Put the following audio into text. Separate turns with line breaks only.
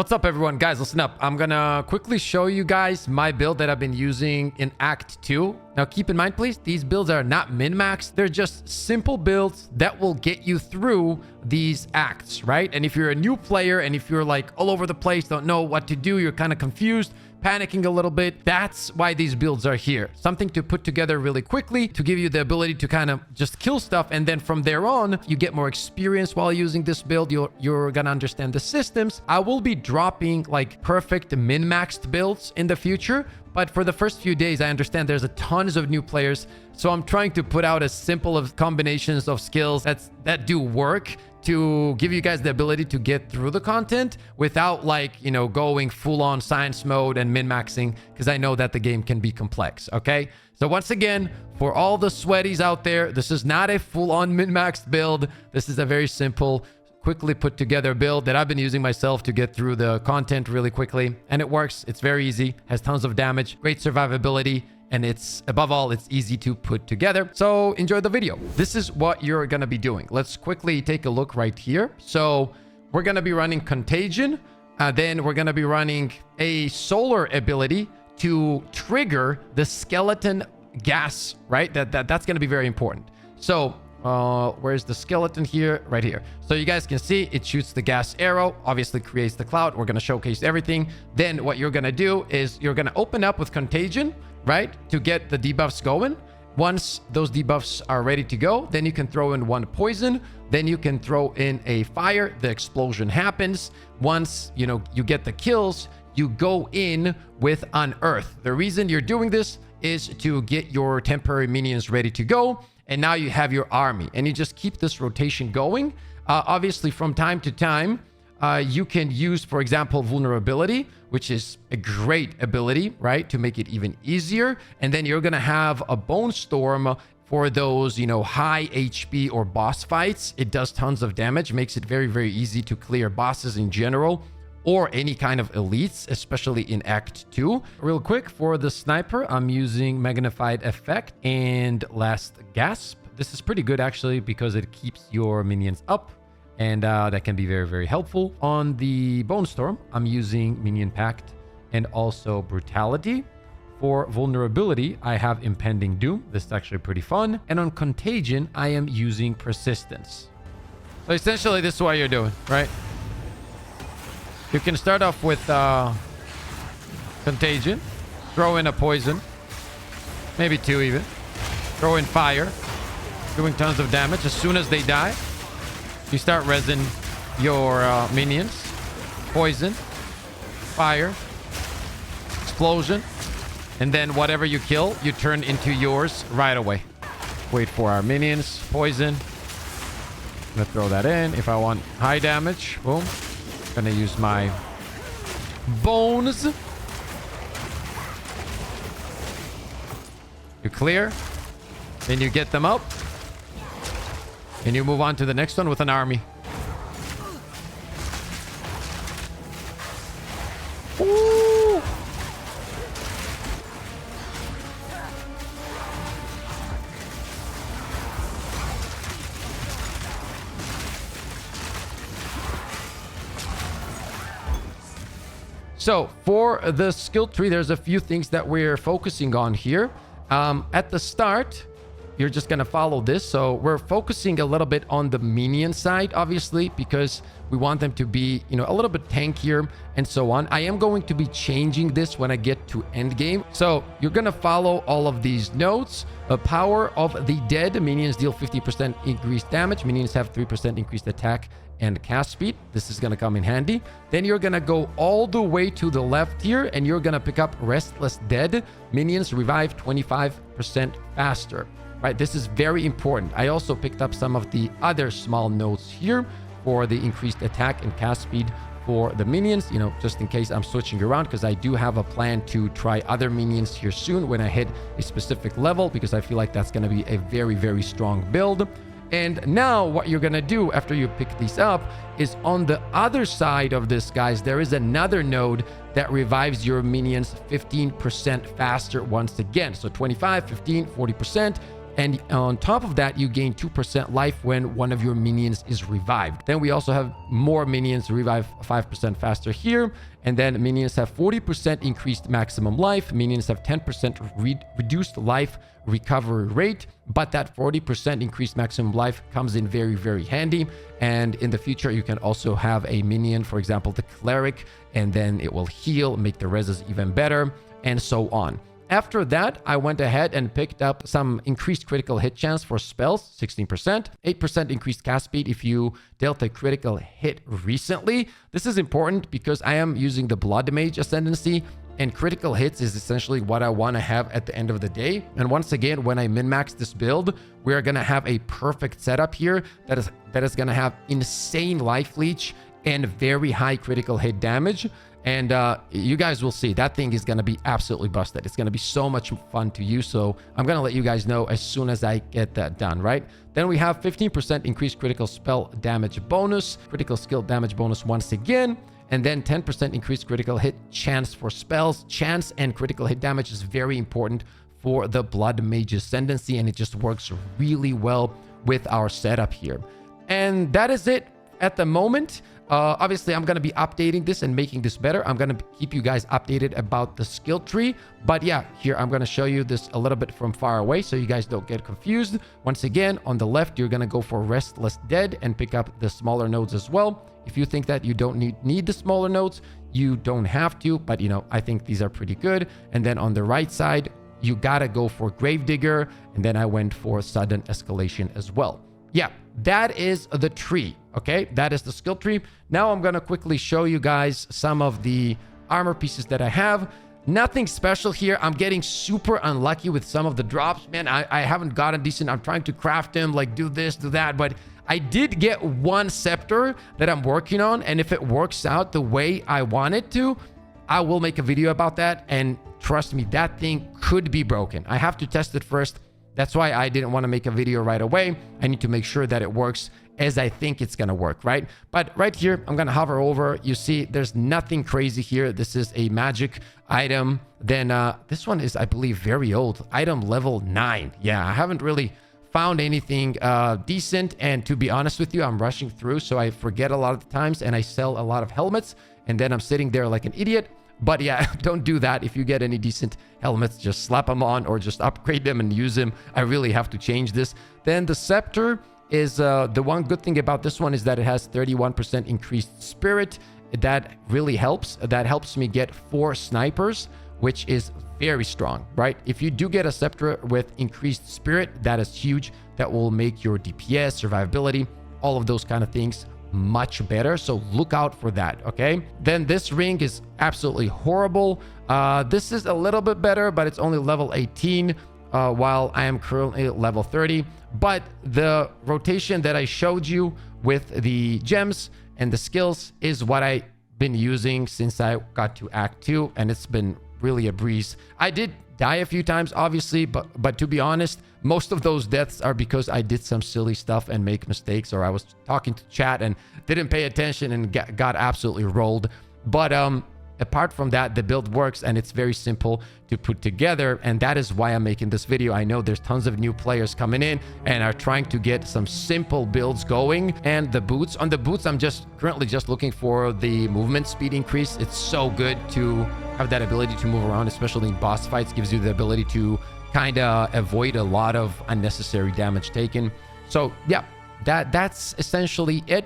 What's up, everyone? Guys, listen up. I'm gonna quickly show you guys my build that I've been using in Act 2. Now, keep in mind, please, these builds are not min-maxed. They're just simple builds that will get you through these acts, right? And if you're a new player and if you're like all over the place, don't know what to do, you're kind of confused, panicking a little bit, that's why these builds are here. Something to put together really quickly to give you the ability to kind of just kill stuff. And then from there on, you get more experience while using this build. You're gonna understand the systems. I will be dropping like perfect min-maxed builds in the future. But for the first few days, I understand there's a tons of new players. So I'm trying to put out as simple of combinations of skills that do work to give you guys the ability to get through the content without like, you know, going full on science mode and min-maxing, because I know that the game can be complex. Okay. So once again, for all the sweaties out there, this is not a full on min-maxed build. This is a very simple, quickly put together build that I've been using myself to get through the content really quickly. And it works. It's very easy, has tons of damage, great survivability, and it's above all, it's easy to put together. So enjoy the video. This is what you're going to be doing. Let's quickly take a look right here. So we're going to be running Contagion. Then we're going to be running a solar ability to trigger the skeleton gas, right? That's going to be very important. So where's the skeleton here? Right here. So you guys can see it shoots the gas arrow, obviously creates the cloud. We're going to showcase everything. Then what you're going to do is you're going to open up with Contagion, right? To get the debuffs going. Once those debuffs are ready to go, then you can throw in one poison. Then you can throw in a fire. The explosion happens. Once, you know, you get the kills, you go in with Unearth. The reason you're doing this is to get your temporary minions ready to go. And now you have your army and you just keep this rotation going. Obviously, from time to time, you can use, for example, vulnerability, which is a great ability, right? To make it even easier. And then you're going to have a bone storm for those, you know, high HP or boss fights. It does tons of damage, makes it very, very easy to clear bosses in general or any kind of elites, especially in Act 2. Real quick, for the sniper, I'm using Magnified Effect and Last Gasp. This is pretty good, actually, because it keeps your minions up. And that can be very, very helpful. On the Bone Storm, I'm using Minion Pact and also Brutality. For vulnerability, I have Impending Doom. This is actually pretty fun. And on Contagion, I am using Persistence. So essentially, this is what you're doing, right? You can start off with Contagion. Throw in a poison. Maybe two even. Throw in fire. Doing tons of damage. As soon as they die, you start resin your minions. Poison. Fire. Explosion. And then whatever you kill, you turn into yours right away. Wait for our minions. Poison. I'm gonna throw that in. If I want high damage, boom. Gonna use my bones. You clear. Then you get them up. And you move on to the next one with an army. Ooh. So for the skill tree, there's a few things that we're focusing on here. At the start, you're just going to follow this. So we're focusing a little bit on the minion side, obviously, because we want them to be, you know, a little bit tankier and so on. I am going to be changing this when I get to end game. So you're going to follow all of these notes. Power of the Dead. Minions deal 50% increased damage. Minions have 3% increased attack and cast speed. This is going to come in handy. Then you're going to go all the way to the left here and you're going to pick up Restless Dead. Minions revive 25% faster. Right, this is very important. I also picked up some of the other small notes here for the increased attack and cast speed for the minions, you know, just in case I'm switching around, because I do have a plan to try other minions here soon when I hit a specific level, because I feel like that's going to be a very, very strong build. And now what you're going to do after you pick these up is on the other side of this, guys, there is another node that revives your minions 15% faster once again. So 25, 15, 40%. And on top of that, you gain 2% life when one of your minions is revived. Then we also have more minions revive 5% faster here. And then minions have 40% increased maximum life. Minions have 10% reduced life recovery rate. But that 40% increased maximum life comes in very, very handy. And in the future, you can also have a minion, for example, the cleric, and then it will heal, make the reses even better, and so on. After that, I went ahead and picked up some increased critical hit chance for spells, 16%, 8% increased cast speed if you dealt a critical hit recently. This is important because I am using the Blood Mage Ascendancy, and critical hits is essentially what I want to have at the end of the day. And once again, when I min-max this build, we are going to have a perfect setup here that is going to have insane life leech and very high critical hit damage. And you guys will see that thing is going to be absolutely busted. It's going to be so much fun to use. So I'm going to let you guys know as soon as I get that done, right? Then we have 15% increased critical spell damage bonus, critical skill damage bonus once again, and then 10% increased critical hit chance for spells. Chance and critical hit damage is very important for the Blood Mage Ascendancy, and it just works really well with our setup here. And that is it at the moment. Obviously, I'm going to be updating this and making this better. I'm going to keep you guys updated about the skill tree. But yeah, here I'm going to show you this a little bit from far away so you guys don't get confused. Once again, on the left, you're going to go for Restless Dead and pick up the smaller nodes as well. If you think that you don't need the smaller nodes, you don't have to. But, you know, I think these are pretty good. And then on the right side, you got to go for Gravedigger. And then I went for Sudden Escalation as well. Yeah, that is the tree. Okay, that is the skill tree. Now I'm going to quickly show you guys some of the armor pieces that I have. Nothing special here. I'm getting super unlucky with some of the drops. Man, I haven't gotten decent. I'm trying to craft them, like do this, do that. But I did get one scepter that I'm working on. And if it works out the way I want it to, I will make a video about that. And trust me, that thing could be broken. I have to test it first. That's why I didn't want to make a video right away. I need to make sure that it works as I think it's going to work, right? But right here, I'm going to hover over. You see, there's nothing crazy here. This is a magic item. Then this one is, I believe, very old. Item level 9. Yeah, I haven't really found anything decent. And to be honest with you, I'm rushing through, so I forget a lot of the times, and I sell a lot of helmets. And then I'm sitting there like an idiot. But yeah, don't do that. If you get any decent helmets, just slap them on or just upgrade them and use them. I really have to change this. Then the scepter is the one good thing about this one is that it has 31% increased spirit. That really helps. That helps me get 4 snipers, which is very strong, right? If you do get a scepter with increased spirit, that is huge. That will make your DPS, survivability, all of those kind of things much better. So look out for that, okay? Then this ring is absolutely horrible. This is a little bit better, but it's only level 18. While I am currently at level 30. But the rotation that I showed you with the gems and the skills is what I've been using since I got to Act 2, and it's been really a breeze. I did die a few times, obviously, but to be honest, most of those deaths are because I did some silly stuff and make mistakes, or I was talking to chat and didn't pay attention and got absolutely rolled. But apart from that, the build works and it's very simple to put together, and that is why I'm making this video. I know there's tons of new players coming in and are trying to get some simple builds going. And the boots, on the boots, I'm currently just looking for the movement speed increase. It's so good to have that ability to move around, especially in boss fights. Gives you the ability to kind of avoid a lot of unnecessary damage taken. So yeah, that's essentially it.